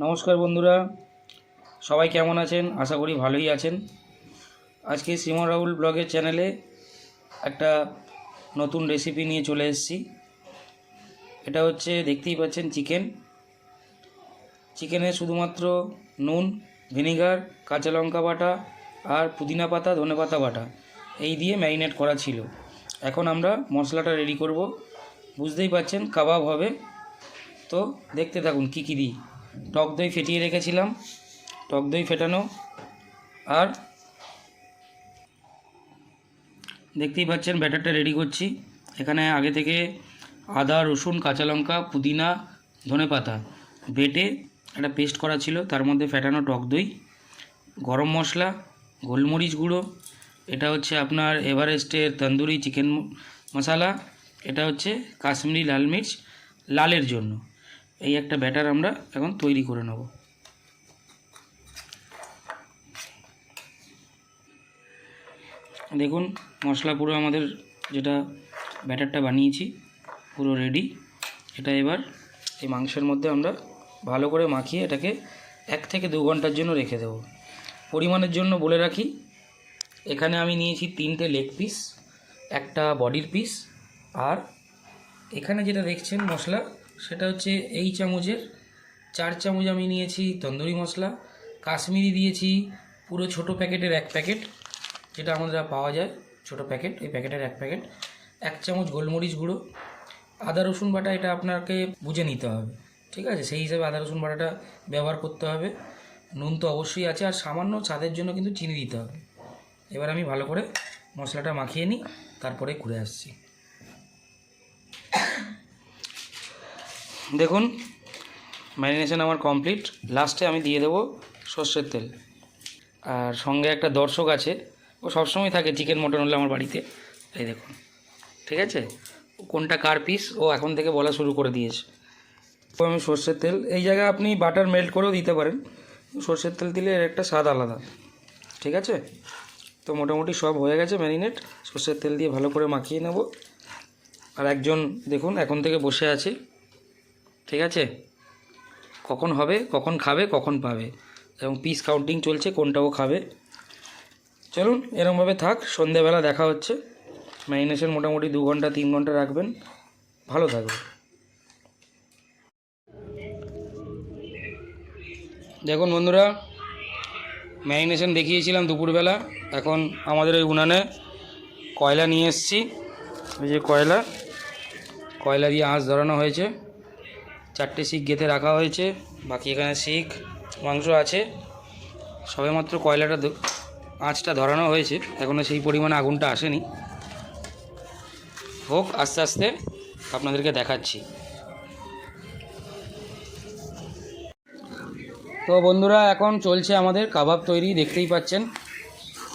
নমস্কার বন্ধুরা, সবাই কেমন আছেন? আশা করি ভালোই আছেন। আজকে শ্রীমান রাহুল ব্লগের চ্যানেলে একটা নতুন রেসিপি নিয়ে চলে এসেছি। এটা হচ্ছে, দেখতেই পাচ্ছেন, চিকেনে শুধুমাত্র নুন, ভিনিগার, কাঁচা লঙ্কা বাটা আর পুদিনা পাতা, ধনেপাতা বাটা এই দিয়ে ম্যারিনেট করা ছিল। এখন আমরা মশলাটা রেডি করব। বুঝতেই পাচ্ছেন কাবাব হবে, তো দেখতে থাকুন কী কী দিই। টক দই ফেটিয়ে রেখেছিলাম, টক দই ফেটানো, আর দেখতেই পাচ্ছেন ব্যাটারটা রেডি করছি। এখানে আগে থেকে আদা, রসুন, কাঁচা লঙ্কা, পুদিনা, ধনেপাতা বেটে একটা পেস্ট করা ছিল, তার মধ্যে ফেটানো টক দই, গরম মশলা, গোলমরিচ গুঁড়ো, এটা হচ্ছে আপনার এভারেস্টের তন্দুরি চিকেন মশলা, এটা হচ্ছে কাশ্মীরি লাল মির্চ লালের জন্য। এই একটা ব্যাটার আমরা এখন তৈরি করে নেব। দেখুন মশলা পুরো আমাদের যেটা ব্যাটারটা বানিয়েছি পুরো রেডি। এটা এবার এই মাংসের মধ্যে আমরা ভালো করে মাখিয়ে এটাকে 1 থেকে 2 ঘন্টার জন্য রেখে দেব। পরিমাণের জন্য বলে রাখি, এখানে আমি নিয়েছি 3টে লেগ পিস, একটা বডির পিস, আর এখানে যেটা দেখছেন মশলা সেটা হচ্ছে এই চামচের 4 চামচ আমি নিয়েছি তন্দুরি মশলা। কাশ্মীরি দিয়েছি পুরো ছোট প্যাকেটের 1 প্যাকেট, যেটা আমাদের পাওয়া যায় ছোট প্যাকেট, এই প্যাকেটের 1 প্যাকেট। 1 চামচ গোলমরিচ গুঁড়ো, আদা রসুন বাটা, এটা আপনাকে বুঝে নিতে হবে, ঠিক আছে? সেই হিসাবে আদা রসুন বাটাটা ব্যবহার করতে হবে। নুন তো অবশ্যই আছে, আর সামান্য স্বাদের জন্য কিন্তু চিনি দিতে হবে। এবার আমি ভালো করে মশলাটা মাখিয়ে নিই, তারপরে ঘুরে আসছি। দেখুন ম্যারিনেশন আমার কমপ্লিট। লাস্টে আমি দিয়ে দেবো সর্ষের তেল। আর সঙ্গে একটা দর্শক আছে, ও সবসময় থাকে চিকেন মটন হলে আমার বাড়িতে। এই দেখুন, ঠিক আছে, কোনটা কার পিস ও এখন থেকে বলা শুরু করে দিয়েছে। তো আমি সর্ষের তেল, এই জায়গায় আপনি বাটার মেল্ট করেও দিতে পারেন, সর্ষের তেল দিলে এর একটা স্বাদ আলাদা, ঠিক আছে? তো মোটামুটি সব হয়ে গেছে ম্যারিনেট। সর্ষের তেল দিয়ে ভালো করে মাখিয়ে নেব। আর একজন দেখুন এখন থেকে বসে আছে, ঠিক আছে, কখন হবে, কখন খাবে, কখন পাবে, এবং পিস কাউন্টিং চলছে কোনটা ও খাবে। চলুন এরকমভাবে থাক, সন্ধেবেলা দেখা হচ্ছে। ম্যারিনেশন মোটামুটি 2 ঘন্টা 3 ঘন্টা রাখবেন, ভালো থাকবে। দেখুন বন্ধুরা, ম্যারিনেশন দেখিয়েছিলাম দুপুরবেলা। এখন আমাদের ওই উনানে কয়লা নিয়ে এসেছি, ওই যে কয়লা দিয়ে আঁচ ধরানো হয়েছে। 4টে শিক গেঁথে রাখা হয়েছে, বাকি এখানে শিক মাংস আছে। সবেমাত্র কয়লাটা আঁচটা ধরানো হয়েছে, এখনও সেই পরিমাণে আগুনটা আসেনি। হোক, আস্তে আস্তে আপনাদেরকে দেখাচ্ছি। তো বন্ধুরা, এখন চলছে আমাদের কাবাব তৈরি, দেখতেই পাচ্ছেন।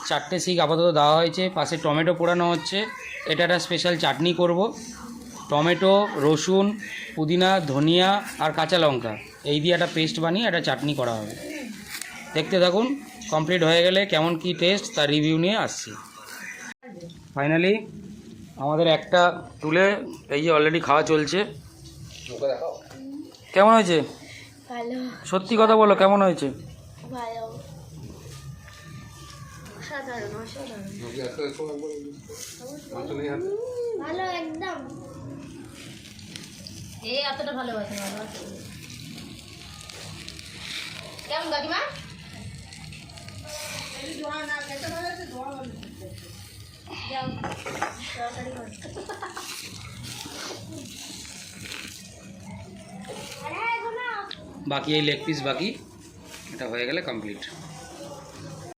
4টে শিক আপাতত দেওয়া হয়েছে, পাশে টমেটো পোড়ানো হচ্ছে। এটা একটা স্পেশাল চাটনি করব। টমেটো, রসুন, পুদিনা, ধনিয়া আর কাঁচা লঙ্কা এই দিয়ে একটা পেস্ট বানিয়ে একটা চাটনি করা হবে। দেখতে থাকুন, কমপ্লিট হয়ে গেলে কেমন কি টেস্ট তার রিভিউ নিয়ে আসছি। ফাইনালি আমাদের একটা তুলে এই যে অলরেডি খাওয়া চলছে। কেমন হয়েছে? ভালো। সত্যি কথা বলো, কেমন হয়েছে? ভালো। অসাধারণ, অসাধারণ। ভালো একদম। এই এতটা ভালোবাসে বাবা। কেমন কাকিমা? বাকি এই লেগ পিস বাকি, এটা হয়ে গেলে কমপ্লিট।